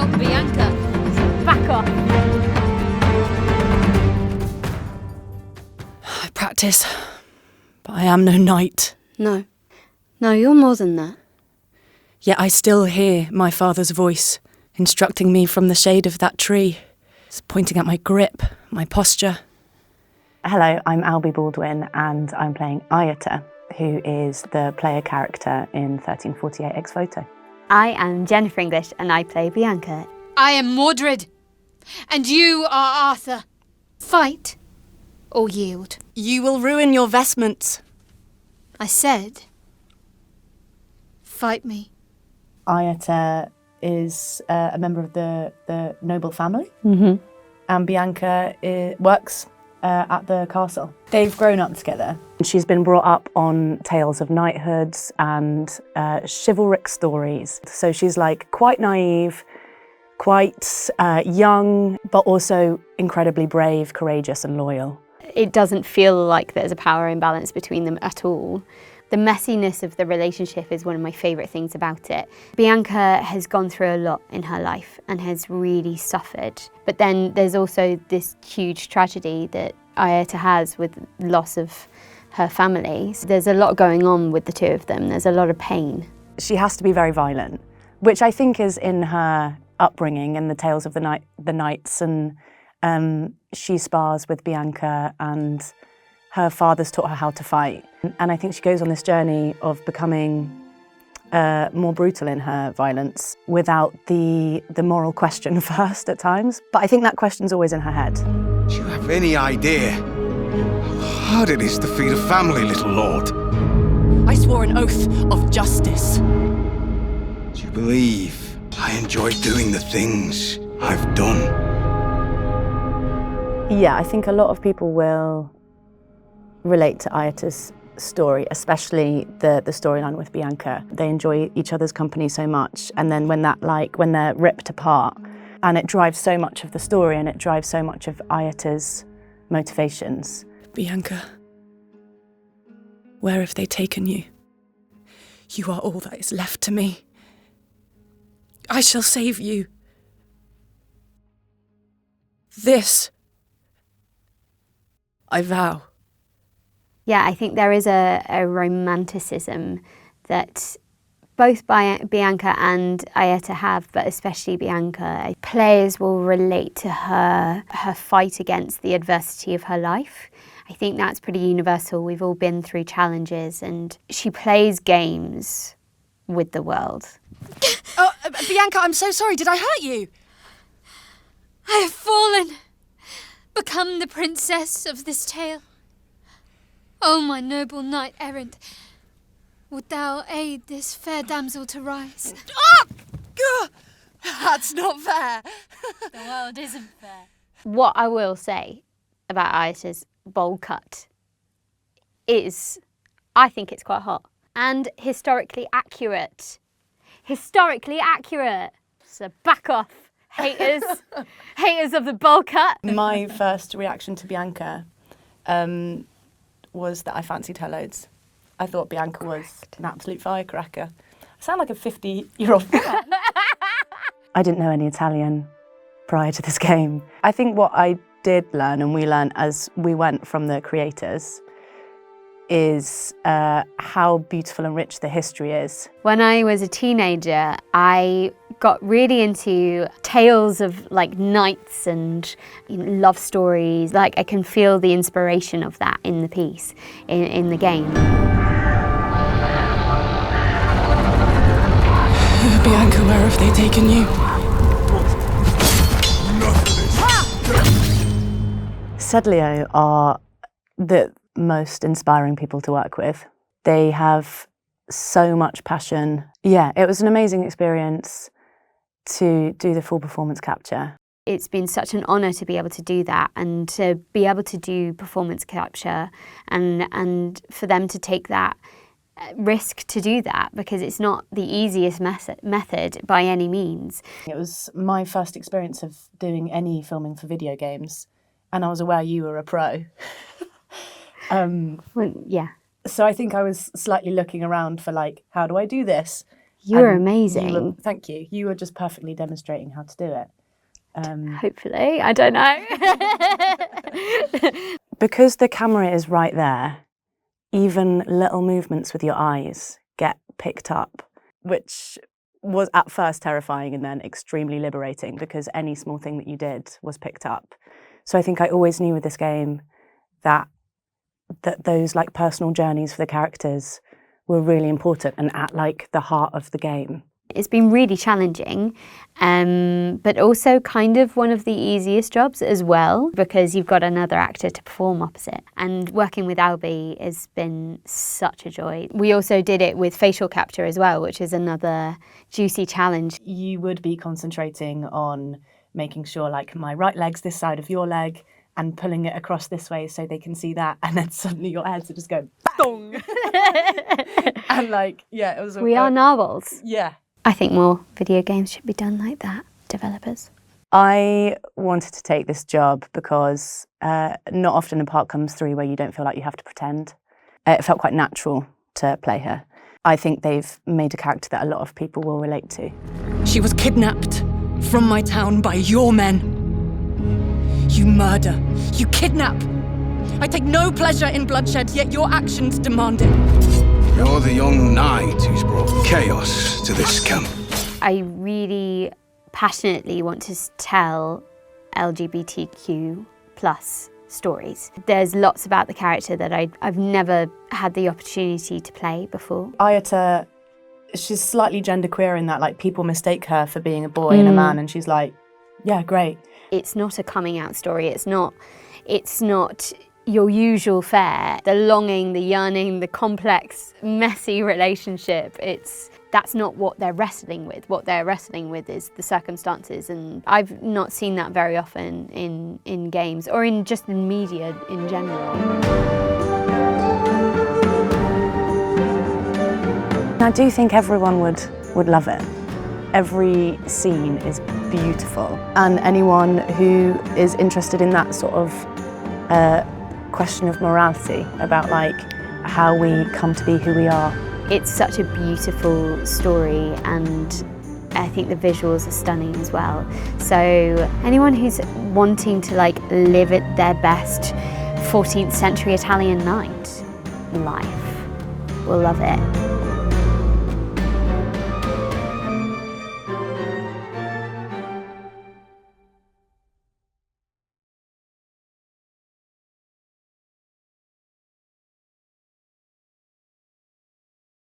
not Bianca. So back off. I practice, but I am no knight. No, you're more than that. Yet I still hear my father's voice, instructing me from the shade of that tree. It's pointing at my grip, my posture. Hello, I'm Alby Baldwin and I'm playing Aeta, who is the player character in 1348 Ex Voto. I am Jennifer English and I play Bianca. I am Mordred, and you are Arthur. Fight or yield. You will ruin your vestments. I said, fight me. Aeta is a member of the noble family, and Bianca works at the castle. They've grown up together. She's been brought up on tales of knighthoods and chivalric stories. So she's like quite naive, quite young, but also incredibly brave, courageous and loyal. It doesn't feel like there's a power imbalance between them at all. The messiness of the relationship is one of my favourite things about it. Bianca has gone through a lot in her life and has really suffered. But then there's also this huge tragedy that Aeta has with loss of her family. So there's a lot going on with the two of them. There's a lot of pain. She has to be very violent, which I think is in her upbringing and the tales of the knights. And she spars with Bianca and her father's taught her how to fight. And I think she goes on this journey of becoming more brutal in her violence without the moral question first at times. But I think that question's always in her head. Do you have any idea how hard it is to feed a family, little lord? I swore an oath of justice. Do you believe I enjoy doing the things I've done? Yeah, I think a lot of people will relate to Aeta's story, especially the storyline with Bianca. They enjoy each other's company so much, and then when they're ripped apart, and it drives so much of the story and it drives so much of Aeta's motivations. Bianca, where have they taken you? You are all that is left to me. I shall save you. This, I vow. Yeah, I think there is a romanticism that both Bianca and Aeta have, but especially Bianca. Players will relate to her fight against the adversity of her life. I think that's pretty universal. We've all been through challenges and she plays games with the world. Oh, Bianca, I'm so sorry. Did I hurt you? I have fallen, become the princess of this tale. O my noble knight errant, wilt thou aid this fair damsel to rise? Oh! That's not fair. The world isn't fair. What I will say about Aeta's bowl cut is, I think it's quite hot and historically accurate. Historically accurate. So back off, haters, haters of the bowl cut. My first reaction to Bianca was that I fancied her loads. I thought Bianca was an absolute firecracker. I sound like a 50-year-old woman. I didn't know any Italian prior to this game. I think what I did learn, and we learned as we went from the creators, is how beautiful and rich the history is. When I was a teenager, I got really into tales of like knights and love stories. Like I can feel the inspiration of that in the piece, in the game. Bianca, where have they taken you? Sedleo are the most inspiring people to work with. They have so much passion. Yeah, it was an amazing experience to do the full performance capture. It's been such an honour to be able to do that and to be able to do performance capture and for them to take that risk to do that, because it's not the easiest method by any means. It was my first experience of doing any filming for video games, and I was aware you were a pro. Well, yeah. So I think I was slightly looking around for like, how do I do this? You were And amazing. thank you. You were just perfectly demonstrating how to do it. Hopefully, I don't know. Because the camera is right there, even little movements with your eyes get picked up, which was at first terrifying and then extremely liberating because any small thing that you did was picked up. So I think I always knew with this game that those like personal journeys for the characters were really important and at like the heart of the game. It's been really challenging, but also kind of one of the easiest jobs as well, because you've got another actor to perform opposite. And working with Alby has been such a joy. We also did it with facial capture as well, which is another juicy challenge. You would be concentrating on making sure like my right leg's this side of your leg and pulling it across this way so they can see that, and then suddenly your heads are just going bang! And like, yeah, it was... We are narwhals. Yeah. I think more video games should be done like that, developers. I wanted to take this job because not often a part comes through where you don't feel like you have to pretend. It felt quite natural to play her. I think they've made a character that a lot of people will relate to. She was kidnapped from my town by your men. You murder, you kidnap. I take no pleasure in bloodshed, yet your actions demand it. You're the young knight who's brought chaos to this camp. I really passionately want to tell LGBTQ plus stories. There's lots about the character that I've never had the opportunity to play before. Aeta, she's slightly genderqueer in that like people mistake her for being a boy and a man, and she's like, yeah, great. It's not a coming out story. It's not your usual fare. The longing, the yearning, the complex, messy relationship. That's not what they're wrestling with. What they're wrestling with is the circumstances, and I've not seen that very often in games or in just in media in general. I do think everyone would love it. Every scene is beautiful, and anyone who is interested in that sort of question of morality about like how we come to be who we are. It's such a beautiful story, and I think the visuals are stunning as well. So anyone who's wanting to like live at their best 14th century Italian knight life will love it.